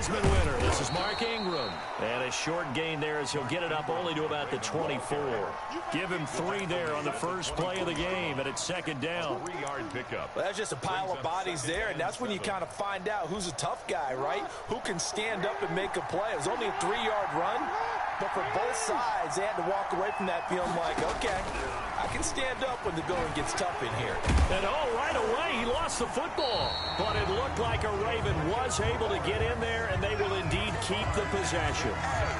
Heisman winner. This is Mark Ingram. And a short gain there as he'll get it up only to about the 24. Give him 3 there on the first play of the game, and it's second down. 3-yard pickup. Well, that's just a pile of bodies there, and that's when you kind of find out who's a tough guy, right? Who can stand up and make a play. It was only a 3-yard run, but for both sides, they had to walk away from that feeling like, okay, I can stand up when the going gets tough in here. And right away, he lost the football. But it looked like a Raven was able to get in there, and they will indeed keep the possession.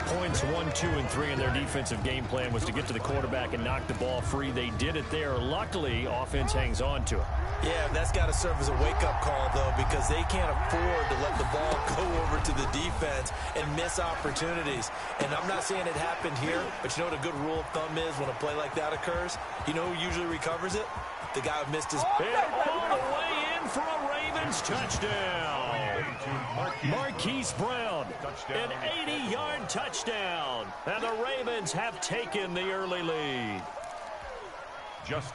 Points 1, 2, and 3 in their defensive game plan was to get to the quarterback and knock the ball free. They did it there. Luckily, offense hangs on to it. Yeah, that's got to serve as a wake-up call, though, because they can't afford to let the ball go over to the defense and miss opportunities. And I'm not saying it happened here, but you know what a good rule of thumb is when a play like that occurs? You know who usually recovers it? The guy who missed his... And all the way in for a Ravens touchdown. Marquise Brown, an 80-yard touchdown. And the Ravens have taken the early lead.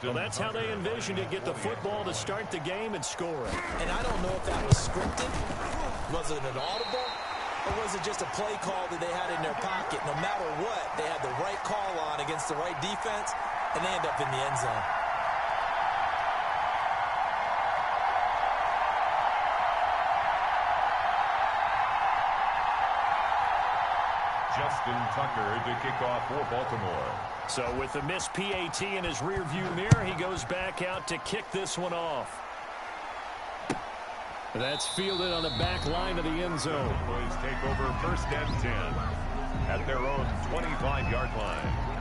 Well, that's how they envisioned it, get the football to start the game and score it. And I don't know if that was scripted. Was it an audible? Or was it just a play call that they had in their pocket? No matter what, they had the right call on against the right defense, and they end up in the end zone. Justin Tucker to kick off for Baltimore. So with the missed PAT in his rearview mirror, he goes back out to kick this one off. That's fielded on the back line of the end zone. Boys take over 1st and 10 at their own 25-yard line.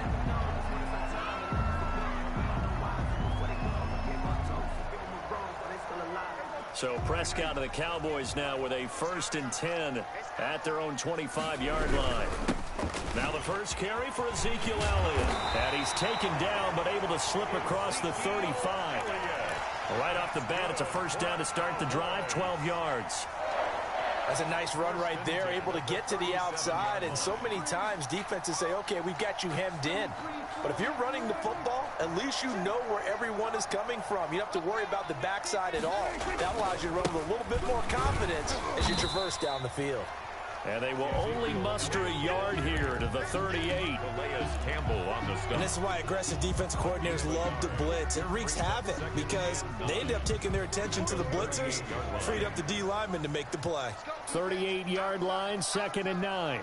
So Prescott and the Cowboys now with a 1st and 10 at their own 25-yard line. Now the first carry for Ezekiel Elliott. And he's taken down but able to slip across the 35. Right off the bat, it's a first down to start the drive, 12 yards. That's a nice run right there, able to get to the outside. And so many times defenses say, okay, we've got you hemmed in. But if you're running the football, at least you know where everyone is coming from. You don't have to worry about the backside at all. That allows you to run with a little bit more confidence as you traverse down the field. And they will only muster a yard here to the 38. Campbell on the stop. And this is why aggressive defensive coordinators love to blitz. It wreaks havoc because they end up taking their attention to the blitzers, freed up the D lineman to make the play. 38-yard line, 2nd and 9.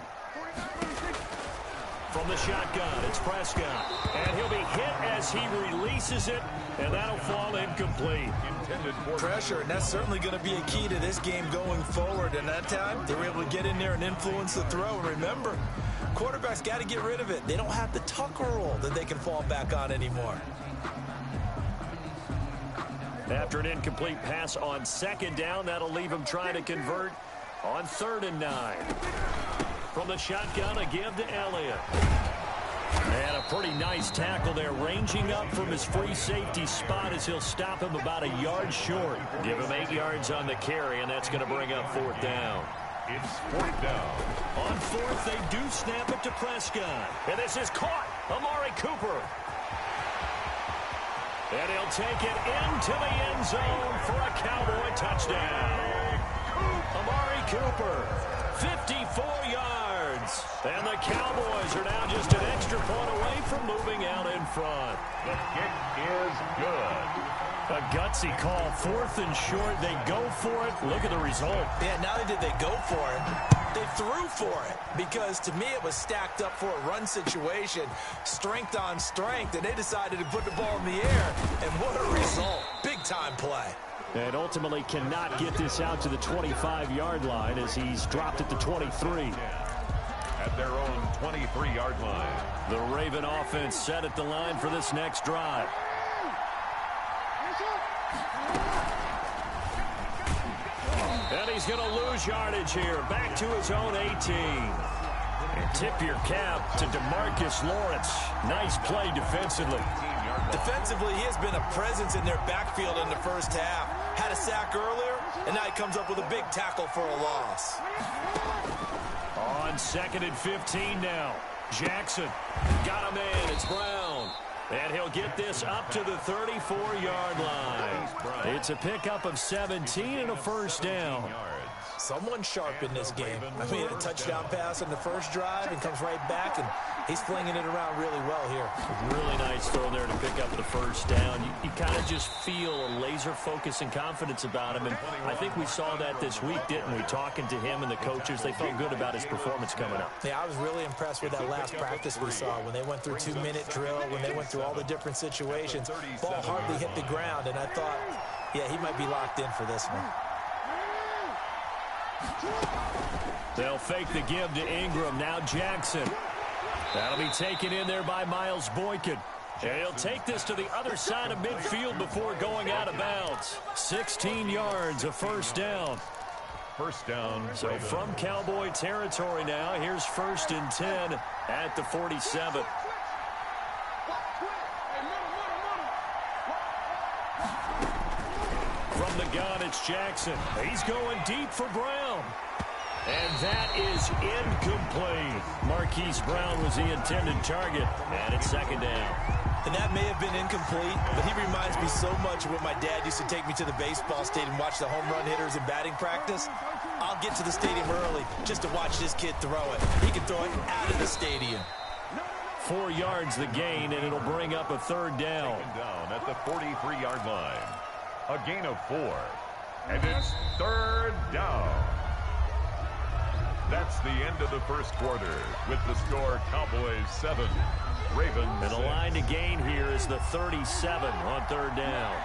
From the shotgun, it's Prescott. And he'll be hit as he releases it, and that'll fall incomplete. Pressure, and that's certainly going to be a key to this game going forward. And that time, they were able to get in there and influence the throw. And remember, quarterbacks got to get rid of it. They don't have the Tucker rule that they can fall back on anymore. After an incomplete pass on 2nd down, that'll leave him trying to convert on 3rd and 9. From the shotgun, a give to Elliott. And a pretty nice tackle there, ranging up from his free safety spot as he'll stop him about a yard short. Give him 8 yards on the carry, and that's going to bring up 4th down. It's 4th down. On 4th, they do snap it to Prescott. And this is caught. Amari Cooper. And he'll take it into the end zone for a Cowboy touchdown. Amari Cooper, 54 yards. And the Cowboys are now just an extra point away from moving out in front. The kick is good. A gutsy call, 4th and short. They go for it. Look at the result. Yeah, not only did they go for it, they threw for it. Because to me, it was stacked up for a run situation. Strength on strength. And they decided to put the ball in the air. And what a result. Big-time play. And ultimately cannot get this out to the 25-yard line as he's dropped at the 23. At their own 23-yard line. The Raven offense set at the line for this next drive. And he's going to lose yardage here. Back to his own 18. And tip your cap to DeMarcus Lawrence. Nice play defensively. Defensively, he has been a presence in their backfield in the first half. Had a sack earlier, and now he comes up with a big tackle for a loss. On 2nd and 15 now. Jackson got him in. It's Brown. And he'll get this up to the 34-yard line. It's a pickup of 17 and a first down. Someone sharp in this game. I mean, a touchdown pass on the first drive and comes right back, and he's flinging it around really well here. Really nice throw there to pick up the first down. You kind of just feel a laser focus and confidence about him, and I think we saw that this week, didn't we? Talking to him and the coaches, they felt good about his performance coming up. Yeah, I was really impressed with that last practice we saw when they went through 2-minute drill, when they went through all the different situations. Ball hardly hit the ground, and I thought, yeah, he might be locked in for this one. They'll fake the give to Ingram. Now Jackson. That'll be taken in there by Miles Boykin. And he'll take this to the other side of midfield before going out of bounds. 16 yards, a first down. First down. So from Cowboy territory now, here's 1st and 10 at the 47. From the gun, it's Jackson. He's going deep for Brown. And that is incomplete. Marquise Brown was the intended target, and it's 2nd down. And that may have been incomplete, but he reminds me so much of when my dad used to take me to the baseball stadium and watch the home run hitters in batting practice. I'll get to the stadium early just to watch this kid throw it. He can throw it out of the stadium. 4 yards the gain, and it'll bring up a 3rd down. Down at the 43-yard line. A gain of 4. And it's 3rd down. That's the end of the first quarter with the score Cowboys 7, Ravens 6. And the line to gain here is the 37 on 3rd down.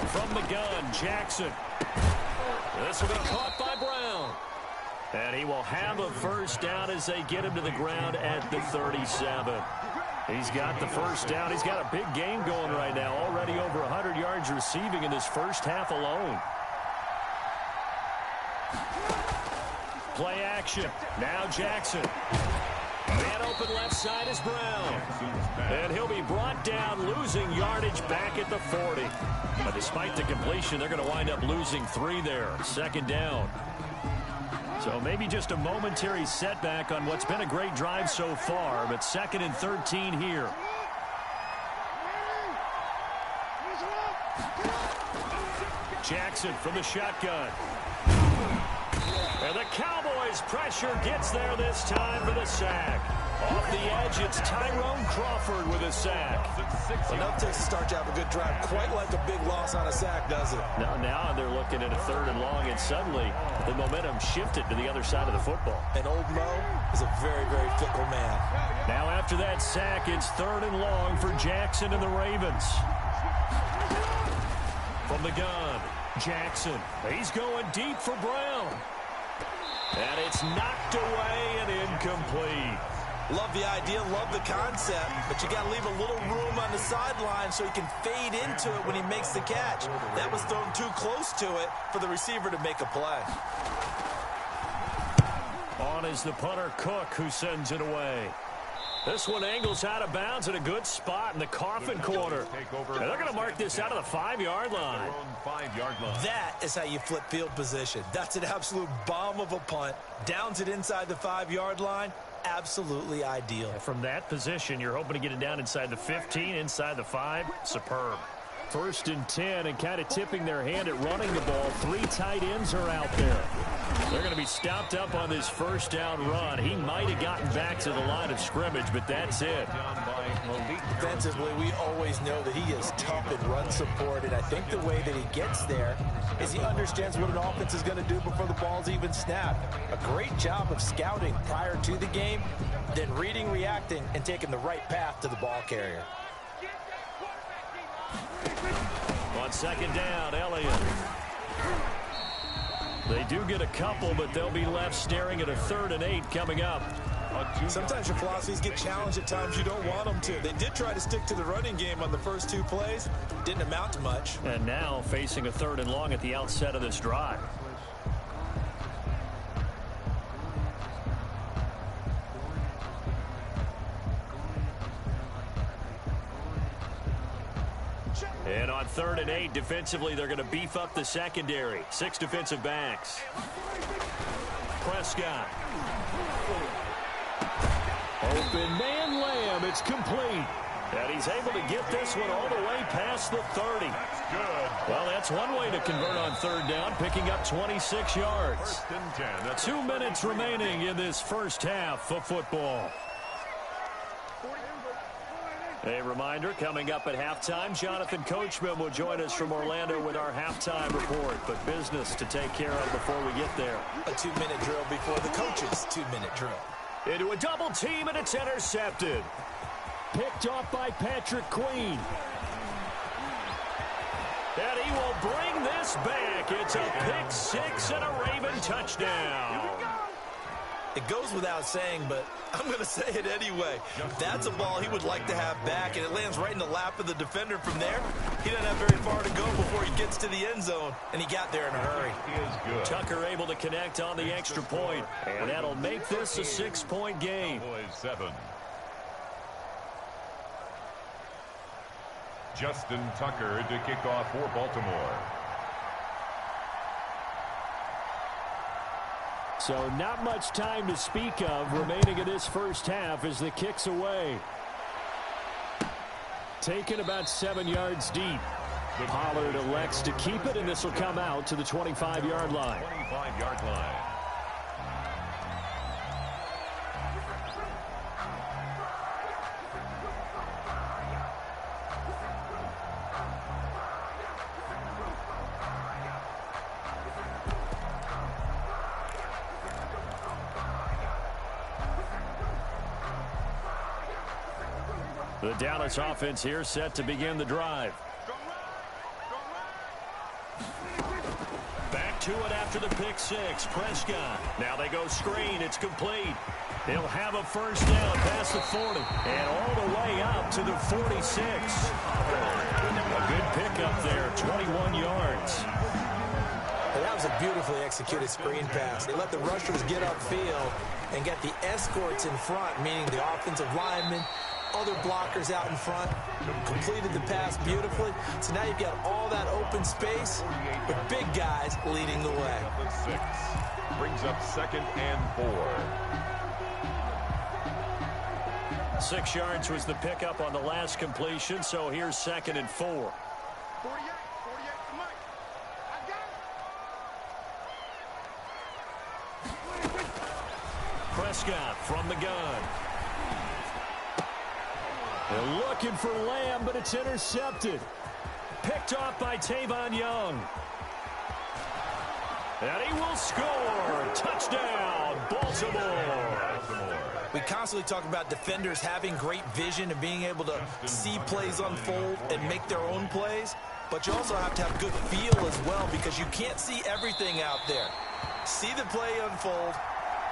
From the gun, Jackson. This will be caught by Brown. And he will have a first down as they get him to the ground at the 37. He's got the first down. He's got a big game going right now. Already over 100 yards receiving in this first half alone. Play action. Now Jackson. Man open left side is Brown. And he'll be brought down, losing yardage back at the 40. But despite the completion, they're going to wind up losing 3 there. 2nd down. So maybe just a momentary setback on what's been a great drive so far, but 2nd and 13 here. Jackson from the shotgun. And the Cowboys pressure gets there this time for the sack. Off the edge, it's Tyrone Crawford with a sack. Enough takes to start to have a good drive. Quite like a big loss on a sack, does it? Now they're looking at a 3rd and long, and suddenly the momentum shifted to the other side of the football. And old Mo is a very, very fickle man. Now after that sack, it's 3rd and long for Jackson and the Ravens. From the gun, Jackson. He's going deep for Brown. And it's knocked away and incomplete. Love the idea, love the concept, but you got to leave a little room on the sideline so he can fade into it when he makes the catch. That was thrown too close to it for the receiver to make a play. On is the punter Cook, who sends it away. This one angles out of bounds in a good spot in the coffin corner. And they're going to mark this out of the 5-yard line. That is how you flip field position. That's an absolute bomb of a punt. Downs it inside the 5-yard line. Absolutely ideal. From that position, you're hoping to get it down inside the 15, inside the 5. Superb. 1st and 10, and kind of tipping their hand at running the ball. 3 tight ends are out there. They're going to be stopped up on this first down run. He might have gotten back to the line of scrimmage, but that's it. Defensively, we always know that he is tough in run support, and I think the way that he gets there is he understands what an offense is going to do before the ball's even snapped. A great job of scouting prior to the game, then reading, reacting, and taking the right path to the ball carrier. On 2nd down, Elliott. They do get a couple, but they'll be left staring at a 3rd and 8 coming up. Sometimes your philosophies get challenged at times you don't want them to. They did try to stick to the running game on the first 2 plays. Didn't amount to much. And now facing a 3rd and long at the outset of this drive. And on 3rd and 8, defensively, they're going to beef up the secondary. 6 defensive backs. Prescott. Open man Lamb. It's complete. And he's able to get this one all the way past the 30. That's good. Well, that's one way to convert on third down, picking up 26 yards. First and 10. That's 2 minutes remaining in this first half of football. A reminder, coming up at halftime, Jonathan Coachman will join us from Orlando with our halftime report. But business to take care of before we get there. A 2-minute drill before the coach's 2-minute drill. Into a double team, and it's intercepted. Picked off by Patrick Queen. And he will bring this back. It's a pick six and a Raven touchdown. It goes without saying, but I'm going to say it anyway. That's a ball he would like to have back, and it lands right in the lap of the defender from there. He doesn't have very far to go before he gets to the end zone, and he got there in a hurry. He is good. Tucker able to connect on the extra point, and that'll make this a 6-point game. Cowboys 7. Justin Tucker to kick off for Baltimore. So not much time to speak of remaining in this first half as the kick's away. Taken about 7 yards deep. Pollard elects to keep it, and this will come out to the 25-yard line. 25-yard line. The Dallas offense here set to begin the drive. Back to it after the pick six. Prescott. Now they go screen. It's complete. They'll have a first down past the 40. And all the way up to the 46. A good pickup there. 21 yards. And that was a beautifully executed screen pass. They let the rushers get upfield and get the escorts in front, meaning the offensive linemen, other blockers out in front, completed the pass beautifully. So now you've got all that open space with big guys leading the way. 6 brings up 2nd and 4. 6 yards was the pickup on the last completion, so here's 2nd and 4. Prescott from the gun. They're looking for Lamb, but it's intercepted. Picked off by Tavon Young. And he will score. Touchdown, Baltimore. We constantly talk about defenders having great vision and being able to see plays unfold and make their own plays. But you also have to have good feel as well, because you can't see everything out there. See the play unfold,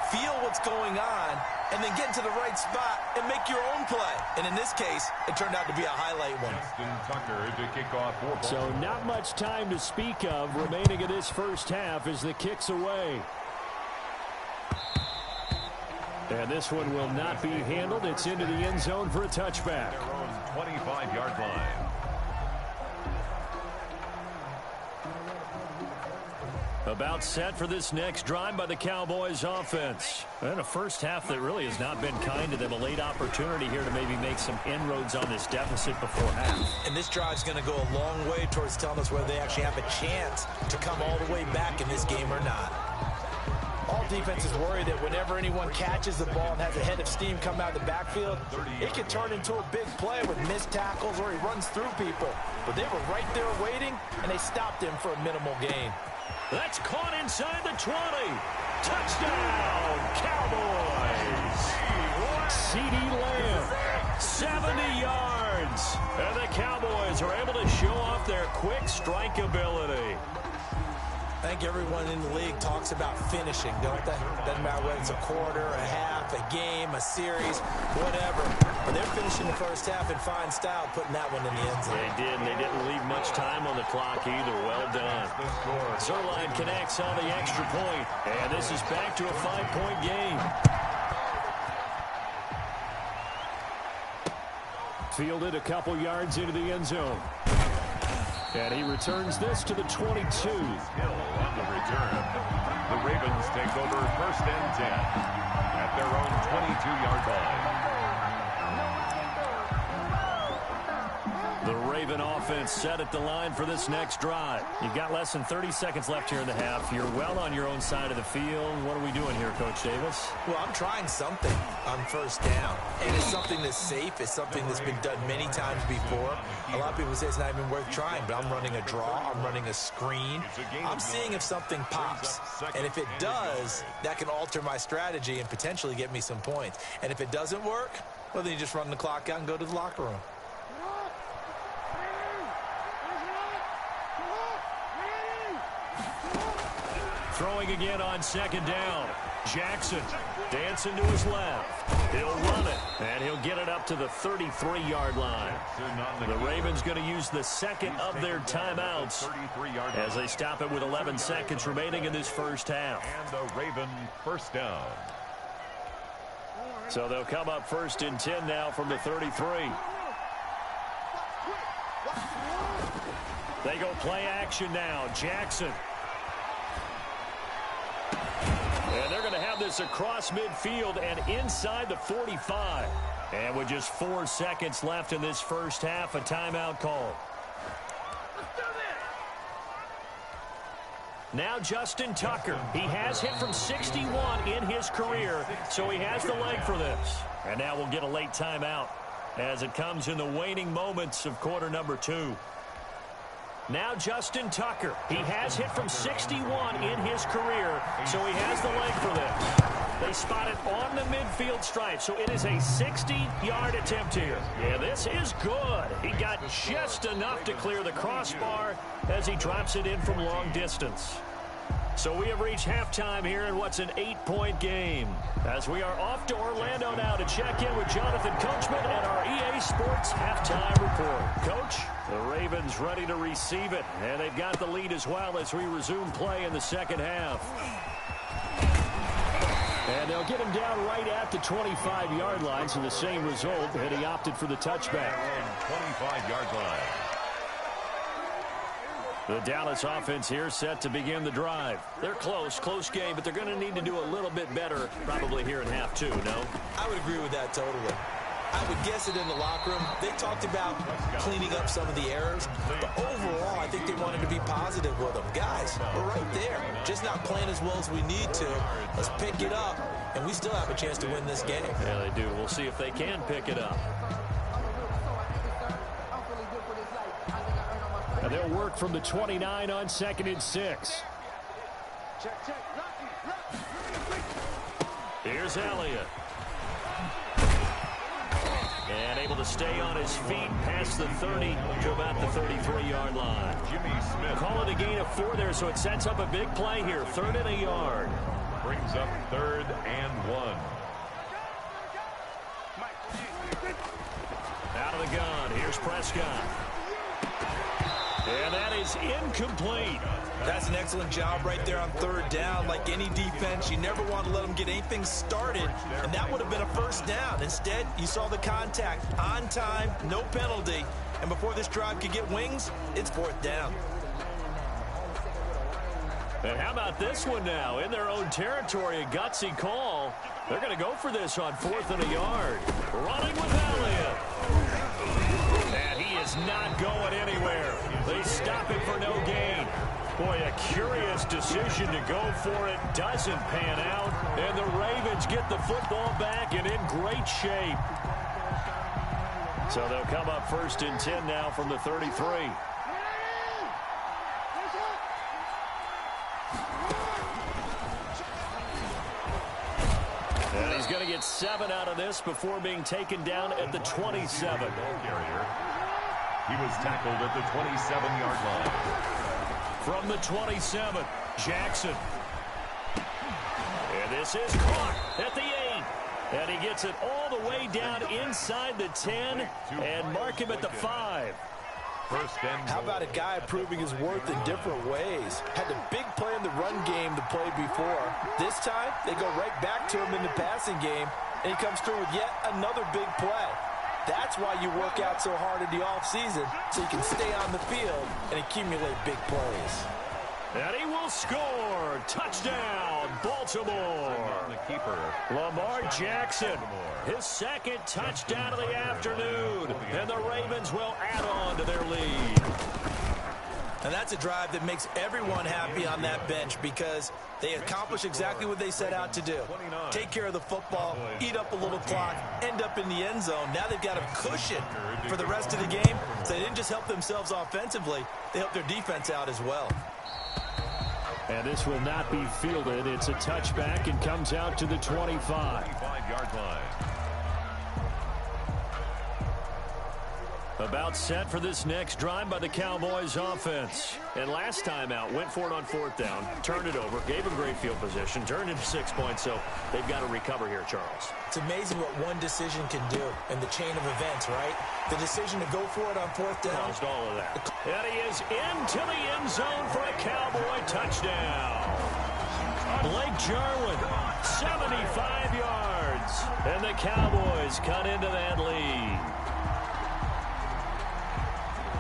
feel what's going on, and then get into the right spot and make your own play. And in this case, it turned out to be a highlight one. Justin Tucker to kick off for Baltimore. So not much time to speak of remaining in this first half as the kick's away. And this one will not be handled. It's into the end zone for a touchback. Their own 25-yard line. About set for this next drive by the Cowboys offense. And a first half that really has not been kind to them. A late opportunity here to maybe make some inroads on this deficit before half. And this drive's going to go a long way towards telling us whether they actually have a chance to come all the way back in this game or not. All defenses worry that whenever anyone catches the ball and has a head of steam come out of the backfield, it can turn into a big play with missed tackles or he runs through people. But they were right there waiting, and they stopped him for a minimal gain. That's caught inside the 20. Touchdown, Cowboys. CeeDee Lamb, 70 yards. And the Cowboys are able to show off their quick strike ability. I think everyone in the league talks about finishing, don't they? Doesn't matter whether it's a quarter, a half, a game, a series, whatever. But they're finishing the first half in fine style, putting that one in the end zone. They did, and they didn't leave much time on the clock either. Well done. Zerline connects on the extra point, and this is back to a 5-point game. Fielded a couple yards into the end zone. And he returns this to the 22. Hill on the return. The Ravens take over 1st and 10 at their own 22-yard line. The Raven offense set at the line for this next drive. You've got less than 30 seconds left here in the half. You're well on your own side of the field. What are we doing here, Coach Davis? Well, I'm trying something on first down. And it's something that's safe. It's something that's been done many times before. A lot of people say it's not even worth trying, but I'm running a draw. I'm running a screen. I'm seeing if something pops. And if it does, that can alter my strategy and potentially get me some points. And if it doesn't work, well, then you just run the clock out and go to the locker room. Throwing again on second down. Jackson dancing to his left. He'll run it, and he'll get it up to the 33-yard line. The Ravens going to use the second of their timeouts as they stop it with 11 seconds remaining in this first half. And the Raven first down. So they'll come up first and 10 now from the 33. They go play action now. Jackson. And they're going to have this across midfield and inside the 45. And with just 4 seconds left in this first half, a timeout call. Now Justin Tucker. He has hit from 61 in his career, so he has the leg for this. And now we'll get a late timeout as it comes in the waning moments of quarter number 2. Now Justin Tucker. He has hit from 61 in his career, so he has the leg for this. They spot it on the midfield stripe, so it is a 60-yard attempt here. Yeah, this is good. He got just enough to clear the crossbar as he drops it in from long distance. So we have reached halftime here in what's an 8-point game. As we are off to Orlando now to check in with Jonathan Coachman and our EA Sports halftime report. Coach, the Ravens ready to receive it, and they've got the lead as well as we resume play in the second half. And they'll get him down right at the 25-yard line, so the same result, and he opted for the touchback. 25-yard line. The Dallas offense here set to begin the drive. They're close game, but they're going to need to do a little bit better probably here in half 2, no? I would agree with that totally. I would guess it in the locker room. They talked about cleaning up some of the errors, but overall, I think they wanted to be positive with them. Guys, we're right there. Just not playing as well as we need to. Let's pick it up, and we still have a chance to win this game. Yeah, they do. We'll see if they can pick it up. And they'll work from the 29 on 2nd and 6. Here's Elliott. And able to stay on his feet past the 30 to about the 33-yard line. Jimmy Smith. Call it a gain of 4 there, so it sets up a big play here. 3rd and a yard. Brings up 3rd and 1. Out of the gun. Here's Prescott. And that is incomplete. That's an excellent job right there on 3rd down. Like any defense, you never want to let them get anything started, and that would have been a first down. Instead, you saw the contact on time, no penalty, and before this drive could get wings, it's 4th down. And how about this one now? In their own territory, a gutsy call. They're going to go for this on 4th and a yard. Running with Elliott. And he is not going anywhere. They stop him for no gain. Boy, a curious decision to go for it. Doesn't pan out. And the Ravens get the football back and in great shape. So they'll come up 1st and 10 now from the 33. And he's going to get 7 out of this before being taken down at the 27. He was tackled at the 27-yard line. From the 27, Jackson. And this is caught at the 8. And he gets it all the way down inside the 10 and mark him at the 5. How about a guy proving his worth in different ways? Had a big play in the run game the play before. This time, they go right back to him in the passing game, and he comes through with yet another big play. That's why you work out so hard in the offseason, so you can stay on the field and accumulate big plays. And he will score. Touchdown, Baltimore. keeper. Lamar Jackson, his second touchdown of the afternoon. And the Ravens will add on to their lead. And that's a drive that makes everyone happy on that bench because they accomplish exactly what they set out to do. Take care of the football, eat up a little clock, end up in the end zone. Now they've got a cushion for the rest of the game. So they didn't just help themselves offensively, they helped their defense out as well. And this will not be fielded. It's a touchback and comes out to the 25. 25-yard line. About set for this next drive by the Cowboys offense. And last time out, went for it on fourth down, turned it over, gave them great field position, turned into 6 points, so they've got to recover here, Charles. It's amazing what one decision can do in the chain of events, right? The decision to go for it on fourth down. Caused all of that. And he is into the end zone for a Cowboy touchdown. Blake Jarwin, 75 yards. And the Cowboys cut into that lead.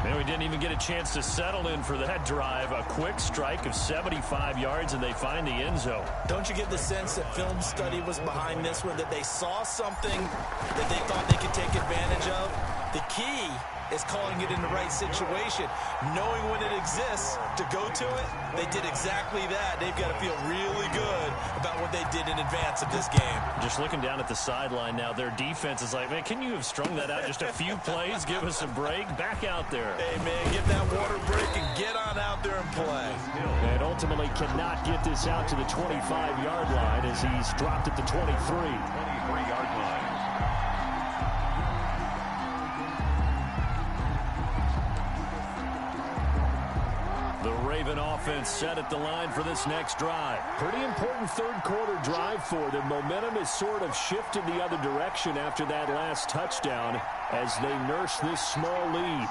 And we didn't even get a chance to settle in for that drive. A quick strike of 75 yards, and they find the end zone. Don't you get the sense that film study was behind this one, that they saw something that they thought they could take advantage of? The key is calling it in the right situation, knowing when it exists to go to it. They did exactly that. They've got to feel really good about what they did in advance of this game. Just looking down at the sideline now, their defense is like, man, can you have strung that out just a few plays? Give us a break. Back out there. Hey, man, get that water break and get on out there and play. And ultimately cannot get this out to the 25-yard line as he's dropped at the 23. 23-yard line. The Raven offense set at the line for this next drive. Pretty important third-quarter drive for them. Momentum has sort of shifted the other direction after that last touchdown as they nurse this small lead.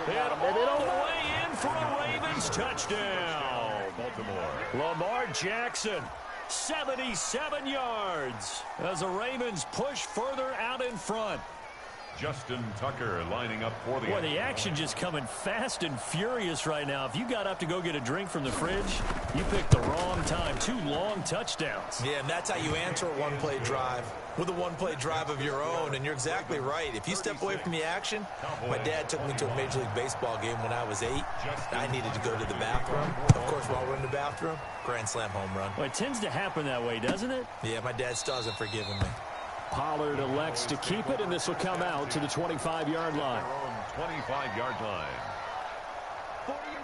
And all the way in for a Ravens touchdown. Baltimore. Lamar Jackson, 77 yards as the Ravens push further out in front. Justin Tucker lining up for the... Boy, the action just coming fast and furious right now. If you got up to go get a drink from the fridge, you picked the wrong time. 2 long touchdowns. Yeah, and that's how you answer a one-play drive with a one-play drive of your own. And you're exactly right. If you step away from the action, my dad took me to a Major League Baseball game when I was 8. I needed to go to the bathroom. Of course, while we're in the bathroom, grand slam home run. Well, it tends to happen that way, doesn't it? Yeah, my dad still hasn't forgiven me. Pollard elects to keep it, and this will come out to the 25-yard line. 25-yard line.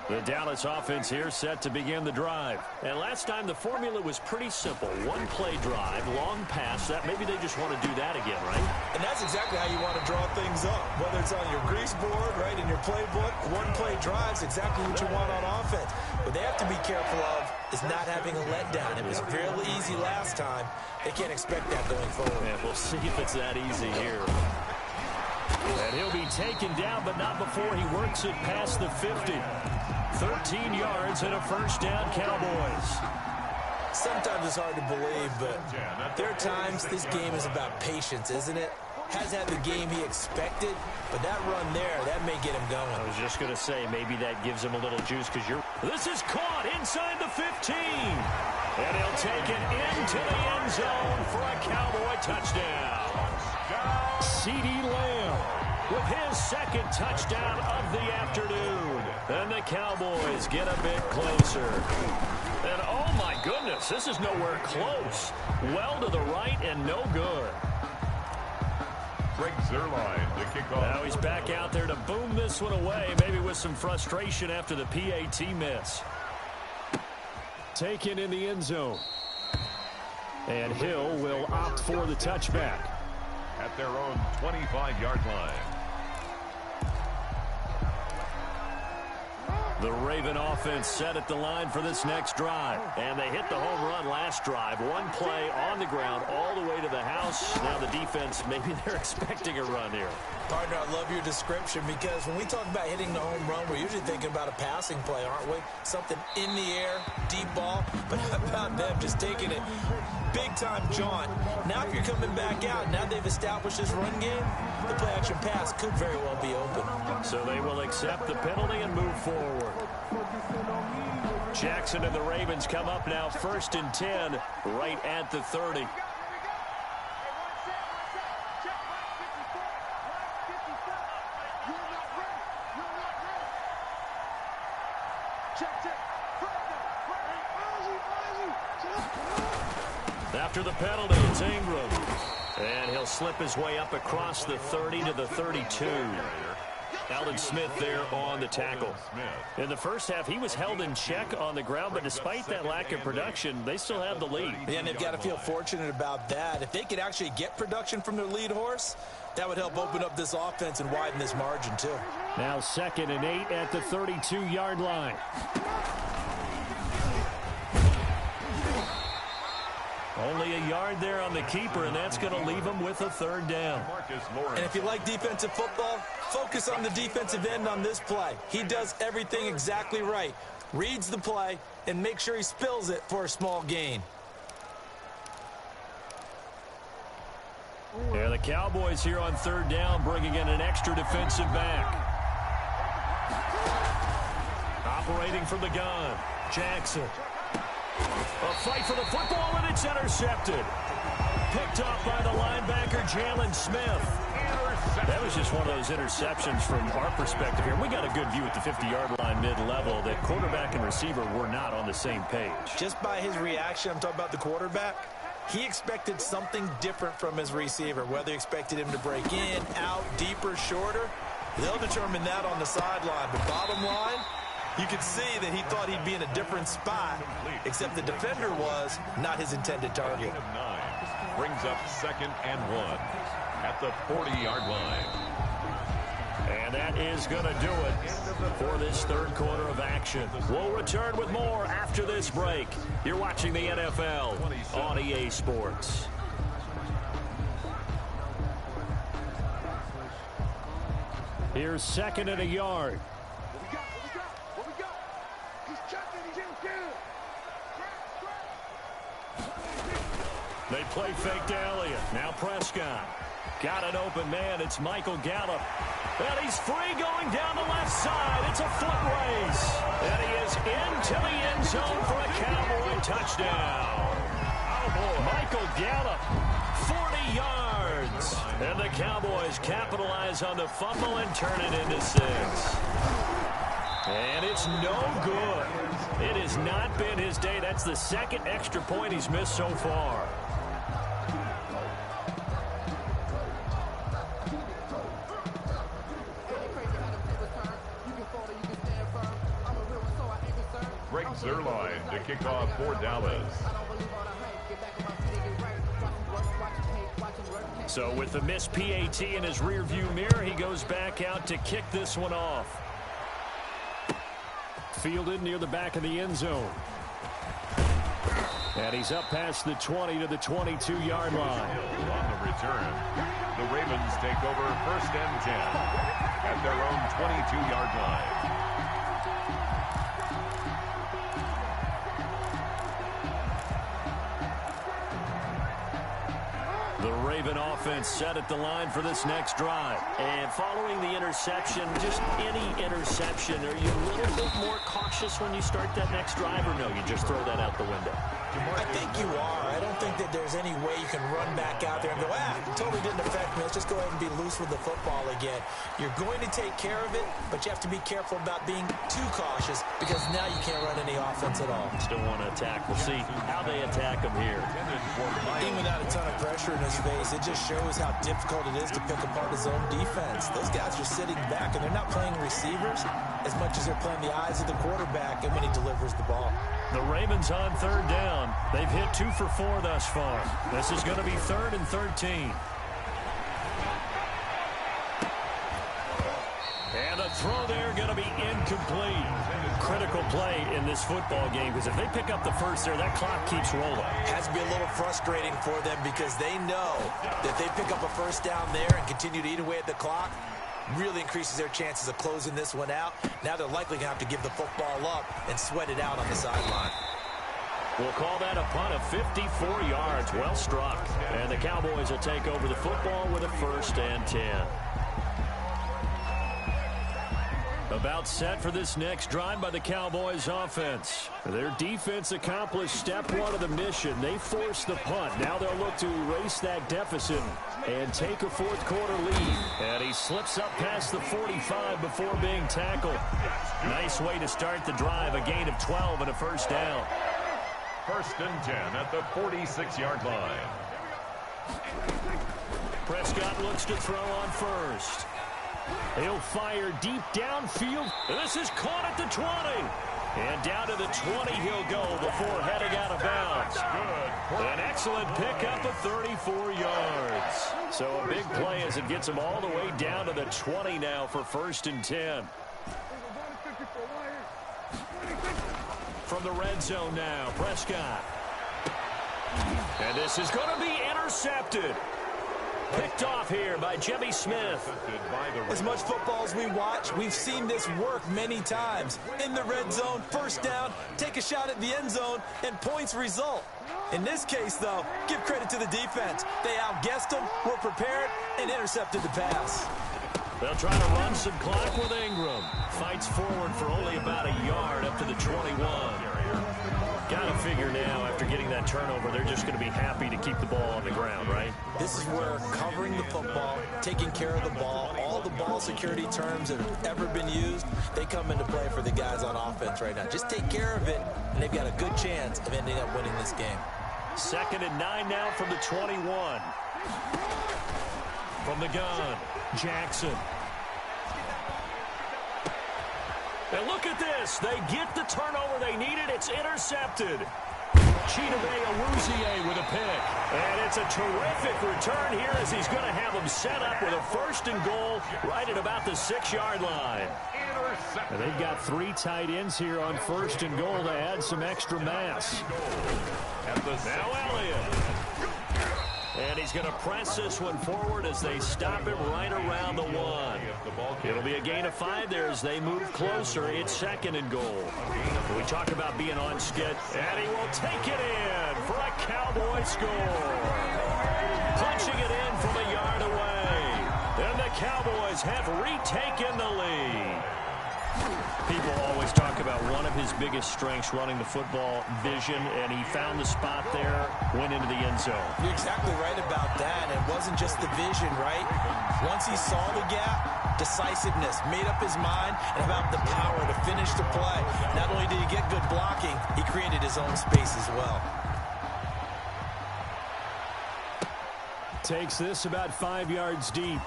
The Dallas offense here set to begin the drive. And last time the formula was pretty simple. One-play drive, long pass. That maybe they just want to do that again, right? And that's exactly how you want to draw things up. Whether it's on your grease board, right, in your playbook, one-play drive's exactly what you want on offense. What they have to be careful of is not having a letdown. It was fairly easy last time. They can't expect that going forward. Yeah, we'll see if it's that easy here. And he'll be taken down, but not before he works it past the 50. 13 yards and a first down, Cowboys. Sometimes it's hard to believe, but there are times this game is about patience, isn't it? Hasn't had the game he expected, but that run there, that may get him going. I was just going to say, maybe that gives him a little juice because you're... This is caught inside the 15. And he'll take it into the end zone for a Cowboy touchdown. CeeDee Lamb with his second touchdown of the afternoon. And the Cowboys get a bit closer. And oh my goodness, this is nowhere close. Well to the right and no good. Greg Zuerlein to kick off. Now he's back out there to boom this one away, maybe with some frustration after the PAT miss. Taken in the end zone. And Hill will opt for the touchback. At their own 25-yard line. The Raven offense set at the line for this next drive. And they hit the home run last drive. One play on the ground all the way to the house. Now the defense, maybe they're expecting a run here. Partner, I love your description because when we talk about hitting the home run, we're usually thinking about a passing play, aren't we? Something in the air, deep ball. But how about them just taking it big-time jaunt? Now if you're coming back out, now they've established this run game, the play-action pass could very well be open. So they will accept the penalty and move forward. Jackson and the Ravens come up now 1st and 10 right at the 30. After the penalty, it's Ingram. And he'll slip his way up across the 30 to the 32. Alden Smith there on the tackle. In the first half, he was held in check on the ground, but despite that lack of production, they still have the lead. Yeah, and they've got to feel fortunate about that. If they could actually get production from their lead horse, that would help open up this offense and widen this margin, too. Now 2nd and 8 at the 32-yard line. Only a yard there on the keeper, and that's going to leave him with a 3rd down. And if you like defensive football, focus on the defensive end on this play. He does everything exactly right. Reads the play and makes sure he spills it for a small gain. Yeah, the Cowboys here on 3rd down, bringing in an extra defensive back. Operating from the gun, Jackson. A fight for the football, and it's intercepted. Picked off by the linebacker, Jalen Smith. That was just one of those interceptions from our perspective here. We got a good view at the 50-yard line mid-level that quarterback and receiver were not on the same page. Just by his reaction, I'm talking about the quarterback, he expected something different from his receiver, whether he expected him to break in, out, deeper, shorter. They'll determine that on the sideline. But bottom line, you could see that he thought he'd be in a different spot, except the defender was not his intended target. Brings up 2nd and 1 at the 40-yard line. And that is going to do it for this 3rd quarter of action. We'll return with more after this break. You're watching the NFL on EA Sports. Here's 2nd and a yard. They play fake to Elliott. Now Prescott. Got an open man. It's Michael Gallup. And he's free going down the left side. It's a foot race. And he is into the end zone for a Cowboy touchdown. Oh, boy. Michael Gallup, 40 yards. And the Cowboys capitalize on the fumble and turn it into 6. And it's no good. It has not been his day. That's the 2nd extra point he's missed so far. Greg Zuerlein to kick off for Dallas. So with the missed PAT in his rearview mirror, he goes back out to kick this one off. Fielded near the back of the end zone. And he's up past the 20 to the 22-yard line. On the return, the Ravens take over 1st and 10 at their own 22-yard line. The Raven offense set at the line for this next drive. And following the interception, just any interception, are you a little bit more cautious when you start that next drive, or no, you just throw that out the window? I think you are. I don't think that there's any way you can run back out there and go, totally didn't affect me. Let's just go ahead and be loose with the football again. You're going to take care of it, but you have to be careful about being too cautious because now you can't run any offense at all. Still want to attack. We'll see how they attack him here. Even without a ton of pressure in his face, it just shows how difficult it is to pick apart his own defense. Those guys are sitting back, and they're not playing receivers as much as they're playing the eyes of the quarterback and when he delivers the ball. The Ravens on 3rd down. They've hit 2 for 4 thus far. This is going to be 3rd and 13. And a throw there going to be incomplete. critical play in this football game, because if they pick up the first there, that clock keeps rolling. Has to be a little frustrating for them because they know that they pick up a first down there and continue to eat away at the clock, really increases their chances of closing this one out. Now they're likely going to have to give the football up and sweat it out on the sideline. We'll call that a punt of 54 yards. Well struck. And the Cowboys will take over the football with a 1st and 10. About set for this next drive by the Cowboys offense. Their defense accomplished step 1 of the mission. They forced the punt. Now they'll look to erase that deficit and take a 4th quarter lead. And he slips up past the 45 before being tackled. Nice way to start the drive. A gain of 12 and a 1st down. 1st and 10 at the 46-yard line. Prescott looks to throw on 1st. He'll fire deep downfield. This is caught at the 20. And down to the 20 he'll go before heading out of bounds. Good. An excellent pickup of 34 yards. So a big play as it gets him all the way down to the 20 now for 1st and 10. From the red zone now, Prescott. And this is going to be intercepted. Picked off here by Jimmy Smith. As much football as we watch, we've seen this work many times. In the red zone, 1st down, take a shot at the end zone, and points result. In this case, though, give credit to the defense. They outguessed them, were prepared, and intercepted the pass. They'll try to run some clock with Ingram. Fights forward for only about a yard up to the 21. Got to figure now, after getting that turnover, they're just going to be happy to keep the ball on the ground, right? This is where covering the football, taking care of the ball, all the ball security terms that have ever been used, they come into play for the guys on offense right now. Just take care of it, and they've got a good chance of ending up winning this game. 2nd and 9 now from the 21. From the gun, Jackson. And look at this. They get the turnover they needed. It's intercepted. Chidobe Awuzie with a pick. And it's a terrific return here as he's going to have them set up with a 1st and goal right at about the 6-yard line. And they've got 3 tight ends here on 1st and goal to add some extra mass. Now Elliott. And he's going to press this one forward as they stop it right around the 1. It'll be a gain of 5 there as they move closer. It's 2nd and goal. We talk about being on skid, and he will take it in for a Cowboy score. Punching it in from a yard away. And the Cowboys have retaken the lead. People always talk about one of his biggest strengths running the football, vision, and he found the spot there, went into the end zone. You're exactly right about that. It wasn't just the vision, right? Once he saw the gap, decisiveness, made up his mind, and about the power to finish the play. Not only did he get good blocking, he created his own space as well. Takes this about 5 yards deep.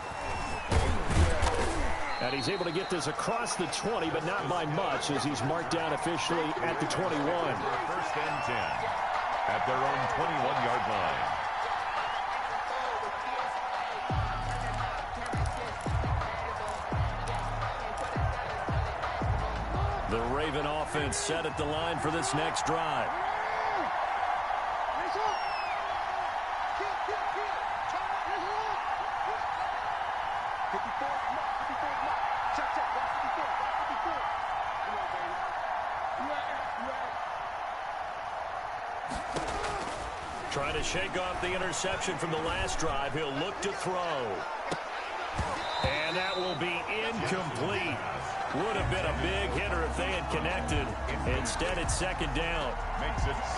And he's able to get this across the 20, but not by much, as he's marked down officially at the 21. 1st and 10 at their own 21-yard line. The Raven offense set at the line for this next drive. Trying to shake off the interception from the last drive. He'll look to throw. And that will be incomplete. Would have been a big hitter if they had connected. Instead, it's 2nd down.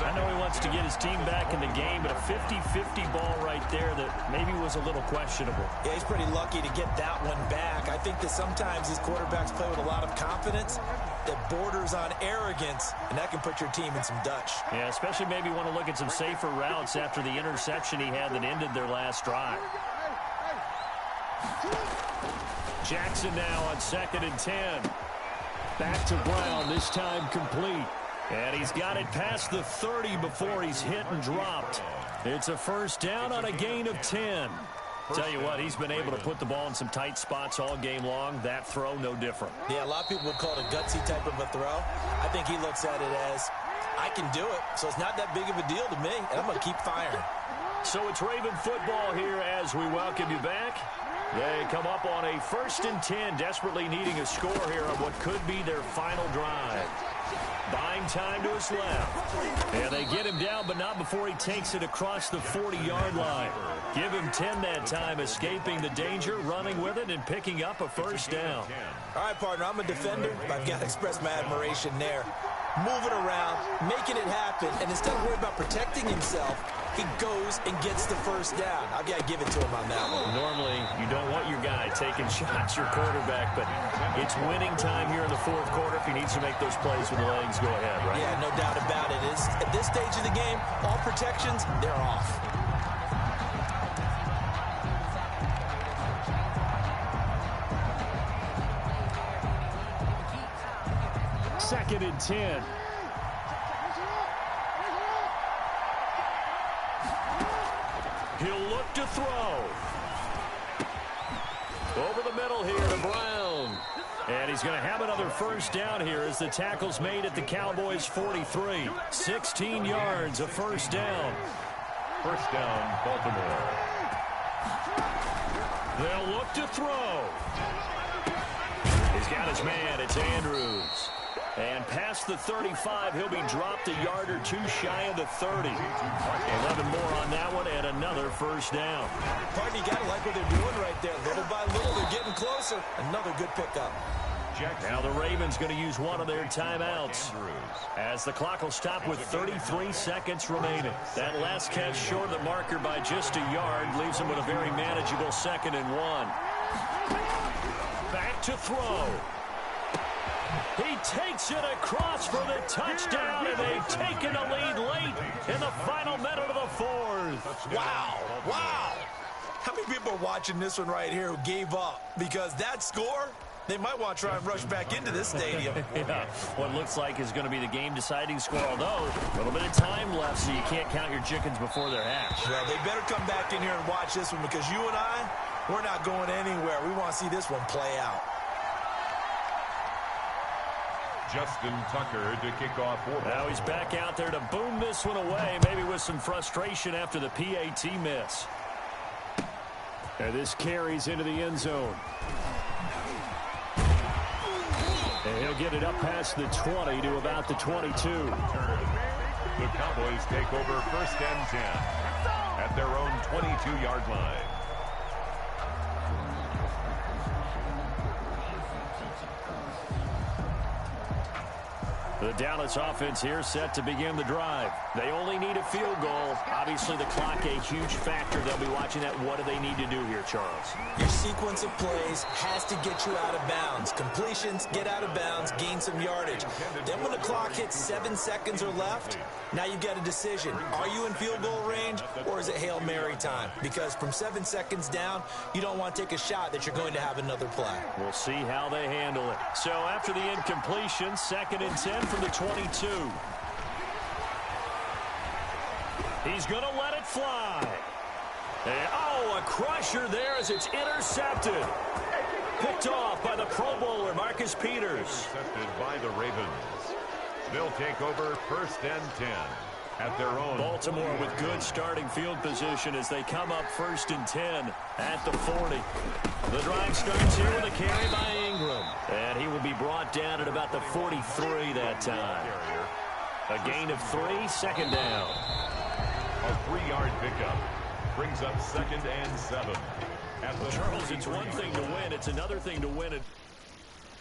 I know he wants to get his team back in the game, but a 50-50 ball right there that maybe was a little questionable. Yeah, he's pretty lucky to get that one back. I think that sometimes his quarterbacks play with a lot of confidence that borders on arrogance, and that can put your team in some Dutch. Yeah, especially maybe want to look at some safer routes after the interception he had that ended their last drive. Jackson now on 2nd and 10. Back to Brown, this time complete. And he's got it past the 30 before he's hit and dropped. It's a 1st down on a gain of 10. Tell you what, he's been able to put the ball in some tight spots all game long. That throw, no different. Yeah, a lot of people would call it a gutsy type of a throw. I think he looks at it as, I can do it, so it's not that big of a deal to me, and I'm going to keep firing. So it's Raven football here as we welcome you back. They come up on a 1st and 10, desperately needing a score here on what could be their final drive. Buying time to his left. And they get him down, but not before he takes it across the 40-yard line. Give him 10 that time, escaping the danger, running with it, and picking up a first down. All right, partner, I'm a defender, but I've got to express my admiration there. Moving around, making it happen, and instead of worrying about protecting himself, he goes and gets the first down. I've got to give it to him on that one. Normally, you don't want your guy taking shots, your quarterback, but it's winning time here in the 4th quarter. If he needs to make those plays with the legs, go ahead, right? Yeah, no doubt about it. At this stage of the game, all protections, they're off. Second and 10. He'll look to throw. Over the middle here to Brown. And he's going to have another first down here as the tackle's made at the Cowboys' 43. 16 yards, a first down. First down, Baltimore. They'll look to throw. He's got his man. It's Andrews. And past the 35, he'll be dropped a yard or two shy of the 30. 11 more on that one and another first down. Partner, you got to like what they're doing right there. Little by little, they're getting closer. Another good pickup. Now the Ravens going to use one of their timeouts as the clock will stop with 33 seconds remaining. That last catch short of the marker by just a yard leaves them with a very manageable 2nd and 1. Back to throw. He takes it across for the touchdown, and they've taken a lead late in the final minute of the 4th. Wow. Wow. How many people are watching this one right here who gave up? Because that score, they might want to try and rush back into this stadium. Yeah, what looks like is going to be the game-deciding score, although a little bit of time left, so you can't count your chickens before they're hatched. Well, they better come back in here and watch this one because you and I, we're not going anywhere. We want to see this one play out. Justin Tucker to kick off. Now he's back out there to boom this one away, maybe with some frustration after the PAT miss. And this carries into the end zone. And he'll get it up past the 20 to about the 22. The Cowboys take over 1st and 10 at their own 22-yard line. The Dallas offense here set to begin the drive. They only need a field goal. Obviously, the clock a huge factor. They'll be watching that. What do they need to do here, Charles? Your sequence of plays has to get you out of bounds. Completions, get out of bounds, gain some yardage. Then when the clock hits 7 seconds or left, now you've got a decision. Are you in field goal range or is it Hail Mary time? Because from 7 seconds down, you don't want to take a shot that you're going to have another play. We'll see how they handle it. So after the incompletion, 2nd and 10 from the 22. He's going to let it fly. And, a crusher there as it's intercepted. Picked off by the Pro Bowler, Marcus Peters. Intercepted by the Ravens. They'll take over 1st and 10 at their own. Baltimore with good starting field position as they come up 1st and 10 at the 40. The drive starts here with a carry by Ingram. And he will be brought down at about the 43 that time. A gain of 3, 2nd down. A 3-yard pickup brings up 2nd and 7. Charles, it's one thing to win. It's another thing to win it.